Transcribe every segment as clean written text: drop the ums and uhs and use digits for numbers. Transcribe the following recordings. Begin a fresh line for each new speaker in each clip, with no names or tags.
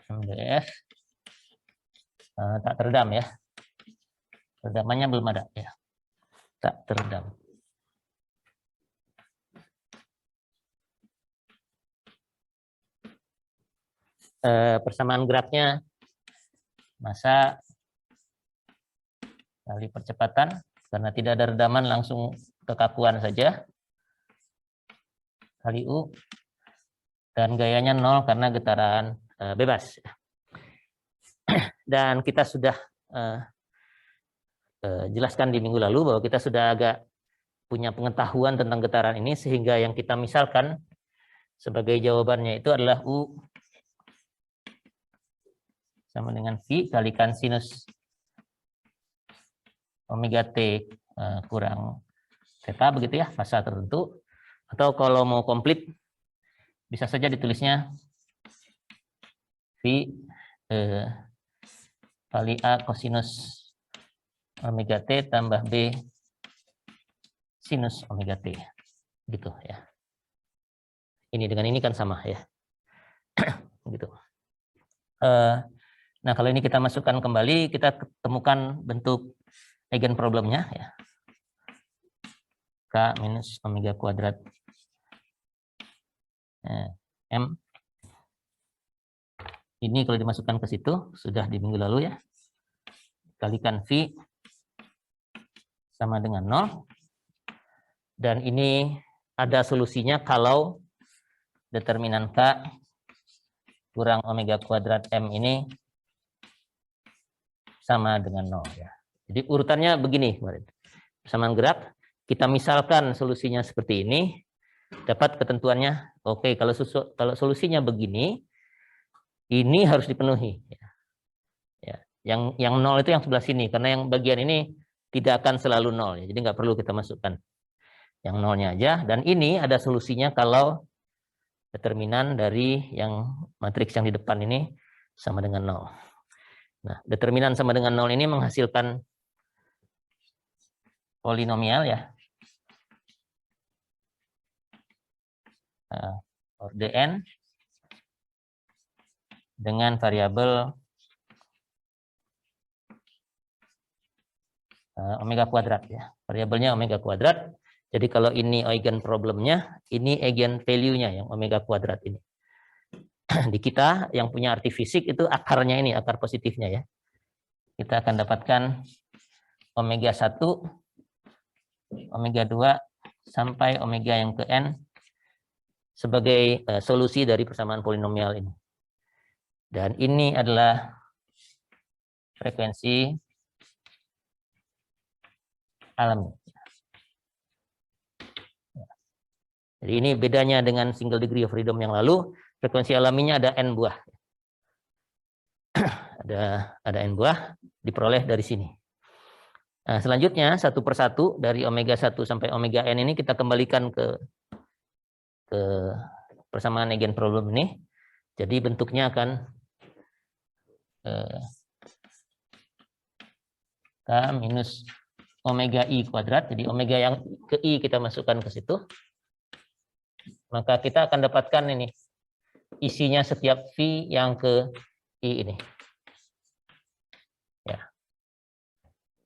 MDF tak teredam ya. Redamannya belum ada ya. Tak teredam. Persamaan geraknya massa kali percepatan, karena tidak ada redaman langsung kekakuan saja, kali U, dan gayanya 0 karena getaran bebas. Dan kita sudah jelaskan di minggu lalu bahwa kita sudah agak punya pengetahuan tentang getaran ini, sehingga yang kita misalkan sebagai jawabannya itu adalah U sama dengan V kalikan sinus omega T kurang theta, begitu ya, massa tertentu. Atau kalau mau komplit bisa saja ditulisnya V kali A kosinus omega T tambah B sinus omega T, gitu ya. Ini dengan ini kan sama ya. Gitu. Nah, kalau ini kita masukkan kembali, kita temukan bentuk eigen problemnya ya. K minus omega kuadrat M. Ini kalau dimasukkan ke situ, sudah di minggu lalu ya. Kalikan V sama dengan 0. Dan ini ada solusinya kalau determinan K kurang omega kuadrat M ini sama dengan 0 ya. Jadi urutannya begini, persamaan gerak, kita misalkan solusinya seperti ini, dapat ketentuannya. Oke, kalau solusinya begini, ini harus dipenuhi. Ya. Yang 0 itu yang sebelah sini, karena yang bagian ini tidak akan selalu 0 ya. Jadi nggak perlu kita masukkan yang 0-nya aja. Dan ini ada solusinya kalau determinan dari yang matriks yang di depan ini sama dengan 0. Nah, determinan sama dengan 0 ini menghasilkan polinomial ya. Orde N dengan variabel omega kuadrat ya. Variabelnya omega kuadrat. Jadi kalau ini eigen problemnya, ini eigen value-nya yang omega kuadrat ini. Di kita yang punya arti fisik itu akarnya ini, akar positifnya ya. Kita akan dapatkan omega 1, omega 2, sampai omega yang ke N sebagai solusi dari persamaan polinomial ini. Dan ini adalah frekuensi alami. Jadi ini bedanya dengan single degree of freedom yang lalu, frekuensi alaminya ada N buah. ada N buah, diperoleh dari sini. Nah, selanjutnya satu persatu dari omega 1 sampai omega N ini kita kembalikan ke persamaan eigen problem ini. Jadi bentuknya akan K minus omega I kuadrat. Jadi omega yang ke I kita masukkan ke situ. Maka kita akan dapatkan ini isinya setiap V yang ke I ini. Ya.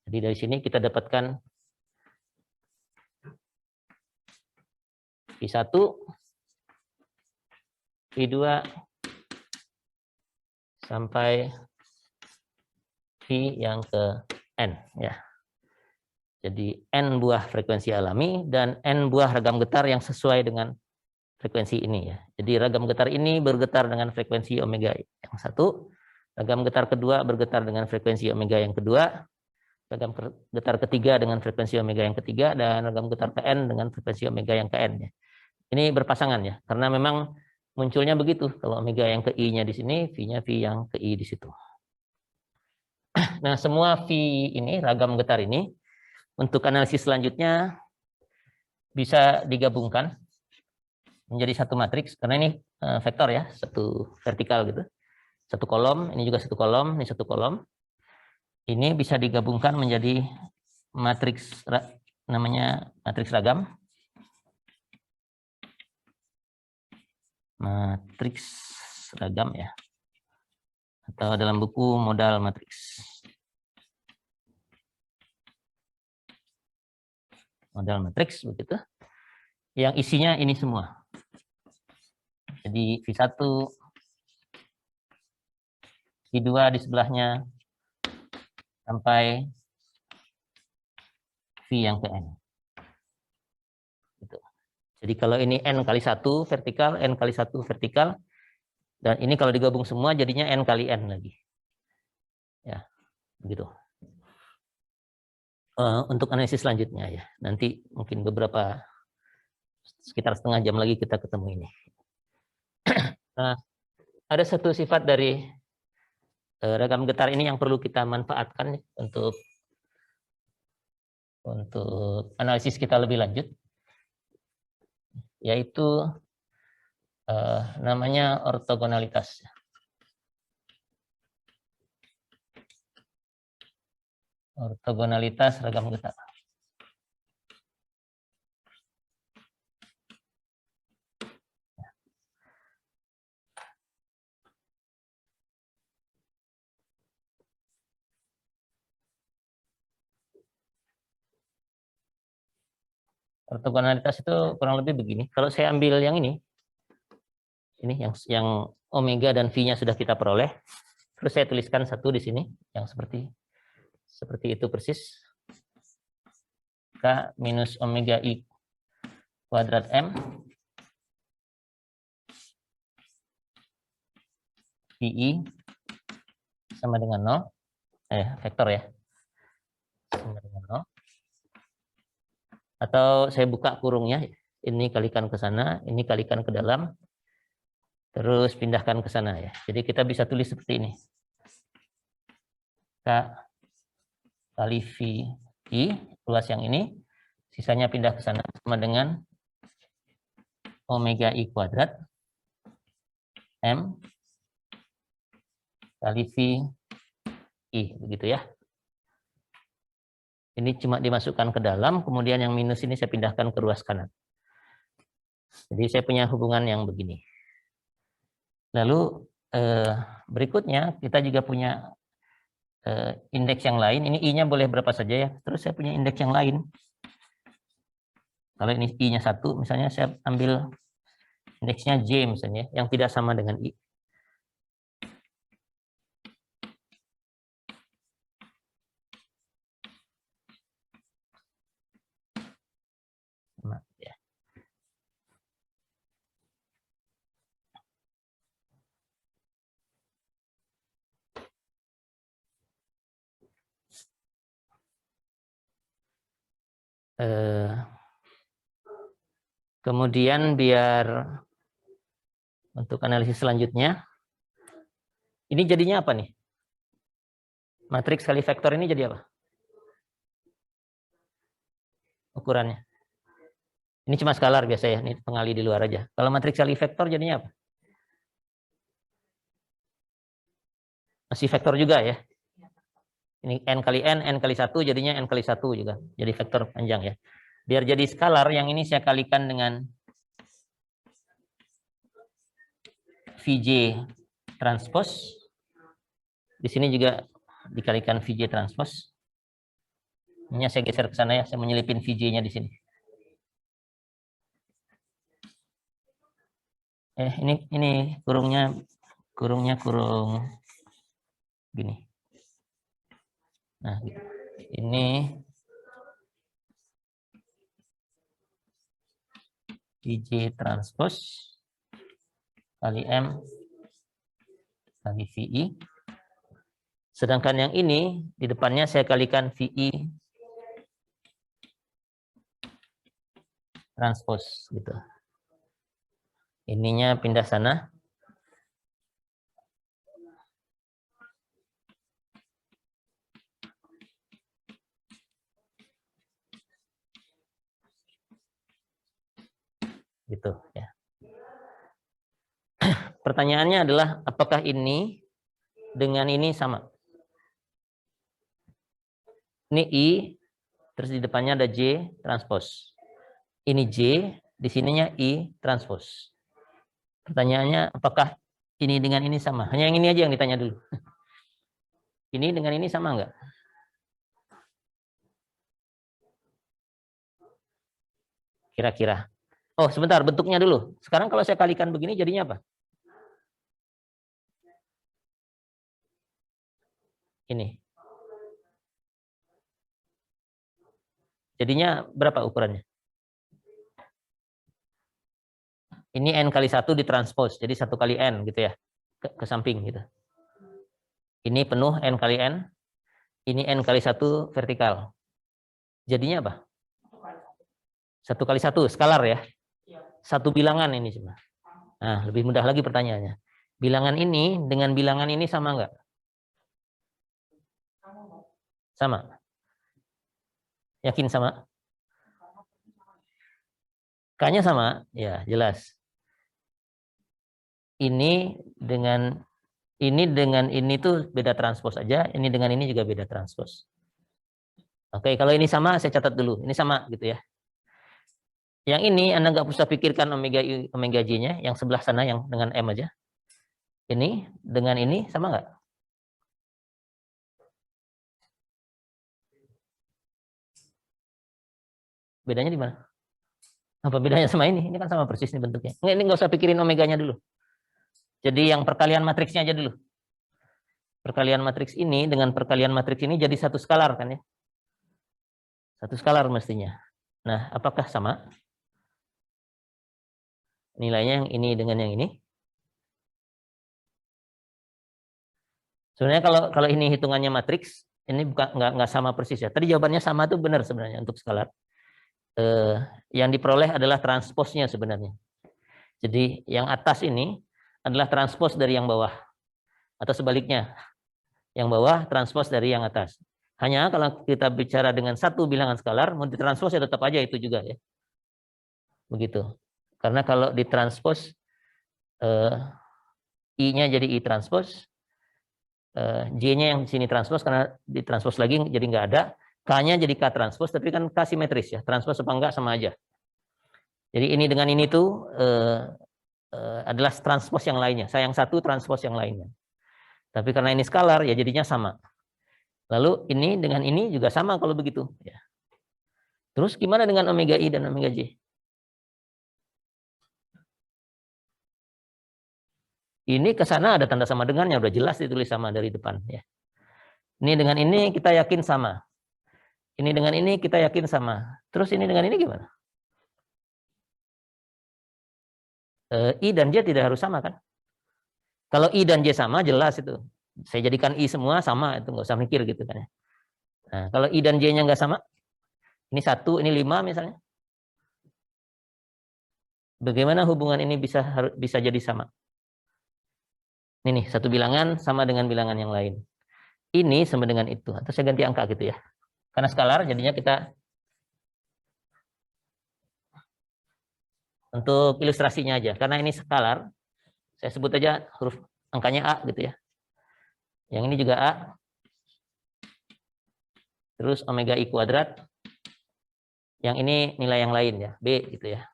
Jadi dari sini kita dapatkan V1, V2 sampai V yang ke N ya. Jadi N buah frekuensi alami dan N buah ragam getar yang sesuai dengan frekuensi ini ya. Jadi ragam getar ini bergetar dengan frekuensi omega yang 1, ragam getar kedua bergetar dengan frekuensi omega yang kedua, ragam getar ketiga dengan frekuensi omega yang ketiga, dan ragam getar ke N dengan frekuensi omega yang ke N ya. Ini berpasangan ya, karena memang munculnya begitu. Kalau omega yang ke I-nya di sini, V-nya V yang ke I di situ. Nah, semua V ini, ragam getar ini, untuk analisis selanjutnya bisa digabungkan menjadi satu matriks, karena ini vektor ya, satu vertikal gitu. Satu kolom, ini juga satu kolom, ini satu kolom. Ini bisa digabungkan menjadi matriks, namanya matriks ragam. Matriks ragam ya. atau dalam buku modal matriks. Modal matriks begitu. Yang isinya ini semua. Jadi V1, V2 di sebelahnya sampai V yang ke N. Gitu. Jadi kalau ini N kali 1 vertikal, N kali 1 vertikal, dan ini kalau digabung semua jadinya N kali N lagi. Ya, begitu. Untuk analisis selanjutnya ya, nanti mungkin beberapa sekitar setengah jam lagi kita ketemu ini. Nah, ada satu sifat dari ragam getar ini yang perlu kita manfaatkan untuk analisis kita lebih lanjut, yaitu namanya ortogonalitas. Ortogonalitas ragam getar. Ortogonalitas itu kurang lebih begini. Kalau saya ambil yang ini yang omega dan V-nya sudah kita peroleh, terus saya tuliskan satu di sini yang seperti itu persis. K minus omega I kuadrat M VI sama dengan 0. Vektor ya. Sama dengan 0. Atau saya buka kurungnya, ini kalikan ke sana, ini kalikan ke dalam, terus pindahkan ke sana ya. Jadi kita bisa tulis seperti ini. K kali VI, luas yang ini, sisanya pindah ke sana, sama dengan omega I kuadrat M kali VI, begitu ya. Ini cuma dimasukkan ke dalam, kemudian yang minus ini saya pindahkan ke ruas kanan. Jadi saya punya hubungan yang begini. Lalu berikutnya kita juga punya indeks yang lain. Ini I-nya boleh berapa saja ya. Terus saya punya indeks yang lain. Kalau ini I-nya 1, misalnya saya ambil indeksnya J misalnya, yang tidak sama dengan I. Nah, ya. Kemudian biar untuk analisis selanjutnya, ini jadinya apa nih? Matriks kali vektor ini jadi apa? Ukurannya. Ini cuma skalar biasa ya, ini pengali di luar aja. Kalau matriks kali vektor jadinya apa? Masih vektor juga ya. Ini N kali N kali 1 jadinya N kali 1 juga. Jadi vektor panjang ya. Biar jadi skalar, yang ini saya kalikan dengan VJ transpose. Di sini juga dikalikan VJ transpose. Ini saya geser ke sana ya, saya menyelipin VJ-nya di sini. Ini kurung gini. Nah, gitu. Ini VJ transpose kali M kali VI. Sedangkan yang ini di depannya saya kalikan VI transpose gitu. Ininya pindah sana. Gitu ya. Pertanyaannya adalah apakah ini dengan ini sama? Ini I, terus di depannya ada J transpose. Ini J, di sininya I transpose. Pertanyaannya apakah Ini dengan ini sama. Hanya yang ini aja yang ditanya dulu. Ini dengan ini sama enggak? Kira-kira. Oh, sebentar, bentuknya dulu. Sekarang kalau saya kalikan begini jadinya apa? Ini. Jadinya berapa ukurannya? Ini N kali 1 ditranspos, jadi 1 kali N gitu ya, ke samping gitu. Ini penuh N kali N, ini N kali 1 vertikal. Jadinya apa? 1 kali 1, skalar ya. Satu bilangan ini cuma. Nah, lebih mudah lagi pertanyaannya. Bilangan ini dengan bilangan ini sama enggak? Sama. Yakin sama? K-nya sama? Ya, jelas. Ini dengan ini tuh beda transpos aja, ini dengan ini juga beda transpos. Oke, kalau ini sama saya catat dulu. Ini sama gitu ya. Yang ini Anda nggak usah pikirkan omega I, omega J-nya, yang sebelah sana yang dengan M aja. Ini dengan ini sama nggak? Bedanya di mana? Apa bedanya sama ini? Ini kan sama persis nih bentuknya. Ini nggak usah pikirin omeganya dulu. Jadi yang perkalian matriksnya aja dulu. Perkalian matriks ini dengan perkalian matriks ini jadi satu skalar kan ya? Satu skalar mestinya. Nah, apakah sama? Nilainya yang ini dengan yang ini? Sebenarnya kalau ini hitungannya matriks, ini bukan nggak sama persis ya. Tadi jawabannya sama tuh benar sebenarnya untuk skalar. Yang diperoleh adalah transposnya sebenarnya. Jadi yang atas ini adalah transpos dari yang bawah. Atau sebaliknya, yang bawah transpos dari yang atas. Hanya kalau kita bicara dengan satu bilangan skalar, mau ditranspos ya tetap aja itu juga ya. Begitu. Karena kalau ditranspos, I-nya jadi I transpos, J-nya yang sini transpos, karena ditranspos lagi jadi nggak ada. K-nya jadi K transpos, tapi kan K simetris ya. Transpos apa enggak sama aja. Jadi ini dengan ini tuh adalah transpos yang lainnya. Saya yang satu transpos yang lainnya. Tapi karena ini skalar ya jadinya sama. Lalu ini dengan ini juga sama kalau begitu. Ya. Terus gimana dengan omega I dan omega J? Ini ke sana ada tanda sama dengannya, udah jelas ditulis sama dari depan. Ya. Ini dengan ini kita yakin sama. Ini dengan ini kita yakin sama. Terus ini dengan ini gimana? I dan J tidak harus sama kan? Kalau I dan J sama jelas itu. Saya jadikan I semua sama, itu nggak usah mikir gitu kan ya. Nah, kalau I dan J-nya nggak sama, ini 1, ini 5 misalnya. Bagaimana hubungan ini bisa jadi sama? Ini nih, satu bilangan sama dengan bilangan yang lain. Ini sama dengan itu. Atau saya ganti angka gitu ya. Karena skalar, jadinya kita untuk ilustrasinya aja. Karena ini skalar, saya sebut aja huruf angkanya A gitu ya. Yang ini juga A. Terus omega I kuadrat. Yang ini nilai yang lain ya, B gitu ya.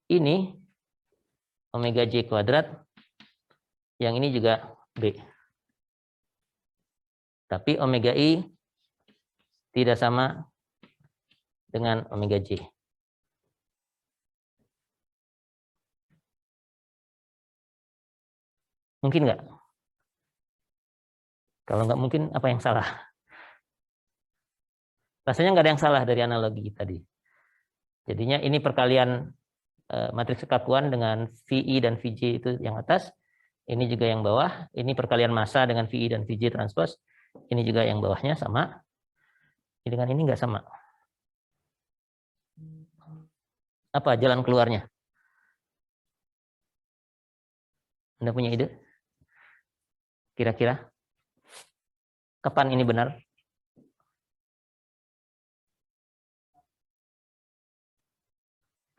Ini omega J kuadrat. Yang ini juga B. Tapi omega I tidak sama dengan omega J. Mungkin nggak? Kalau nggak mungkin, apa yang salah? Rasanya nggak ada yang salah dari analogi tadi. Jadinya ini perkalian matriks kekakuan dengan VI dan VJ itu yang atas. Ini juga yang bawah. Ini perkalian massa dengan VI dan VJ transpose. Ini juga yang bawahnya sama. Ini dengan ini nggak sama. Apa jalan keluarnya? Anda punya ide? Kira-kira? Kapan ini benar?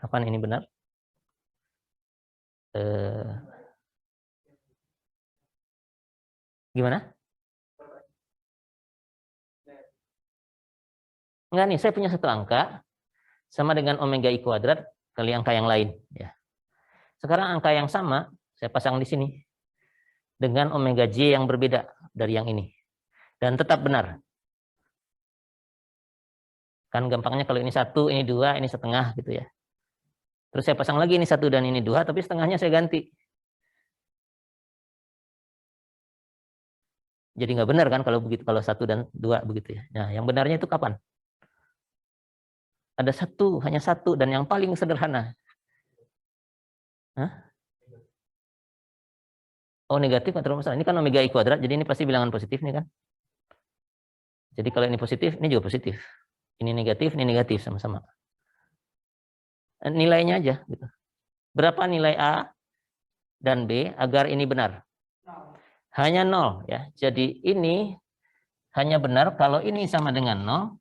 Kapan ini benar? Gimana? Enggak nih, saya punya satu angka sama dengan omega I kuadrat kali angka yang lain. Ya. Sekarang angka yang sama, Saya pasang di sini. Dengan omega J yang berbeda dari yang ini. Dan tetap benar. Kan gampangnya kalau ini 1, ini 2, ini setengah gitu ya. Terus saya pasang lagi ini 1 dan ini 2, tapi setengahnya saya ganti. Jadi nggak benar kan kalau begitu, kalau 1 dan 2 begitu ya. Nah, yang benarnya itu kapan? Ada 1, hanya 1, dan yang paling sederhana. Hah? Oh, negatif atau masalah. Ini kan omega I kuadrat, jadi ini pasti bilangan positif nih kan. Jadi kalau ini positif, ini juga positif. Ini negatif sama-sama. Nilainya aja gitu. Berapa nilai A dan B agar ini benar? Hanya 0 ya. Jadi ini hanya benar kalau ini sama dengan 0,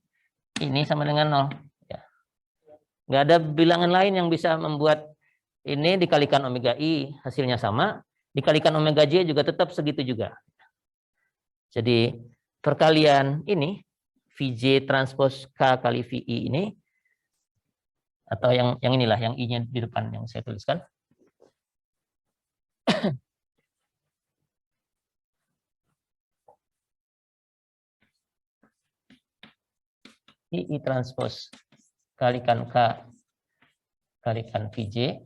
ini sama dengan 0 ya. Nggak ada bilangan lain yang bisa membuat ini dikalikan omega I hasilnya sama, dikalikan omega J juga tetap segitu juga. Jadi perkalian ini VJ transpose K kali VI ini, atau yang inilah, yang I-nya di depan yang saya tuliskan. I transpose kalikan K kalikan VJ.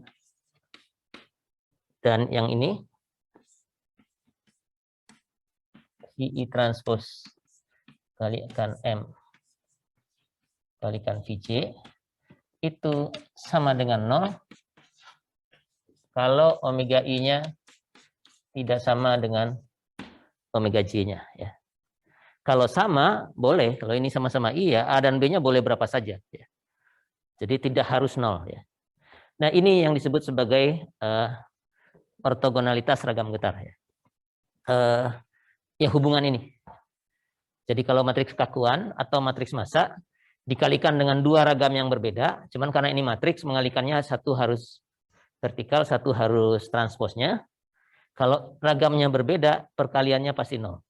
Dan yang ini I transpose kalikan M kalikan VJ itu sama dengan 0 kalau omega I-nya tidak sama dengan omega J-nya ya. Kalau sama boleh, kalau ini sama-sama I ya, A dan B-nya boleh berapa saja ya. Jadi tidak harus 0 ya. Nah, ini yang disebut sebagai ortogonalitas ragam getar ya. Ya, hubungan ini. Jadi kalau matriks kakuan atau matriks massa dikalikan dengan 2 ragam yang berbeda, cuman karena ini matriks mengalikannya satu harus vertikal, satu harus transposnya. Kalau ragamnya berbeda, perkaliannya pasti 0.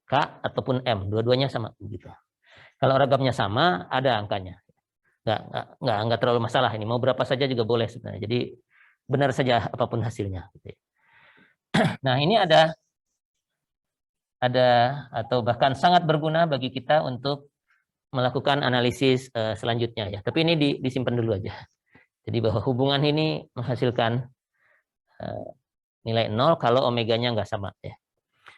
K ataupun M, dua-duanya sama begitu. Kalau ragamnya sama, ada angkanya. Nggak terlalu masalah ini. Mau berapa saja juga boleh sebenarnya. Jadi benar saja apapun hasilnya. Nah, ini ada atau bahkan sangat berguna bagi kita untuk melakukan analisis selanjutnya ya. Tapi ini disimpan dulu aja. Jadi bahwa hubungan ini menghasilkan nilai 0 kalau omeganya nggak sama ya.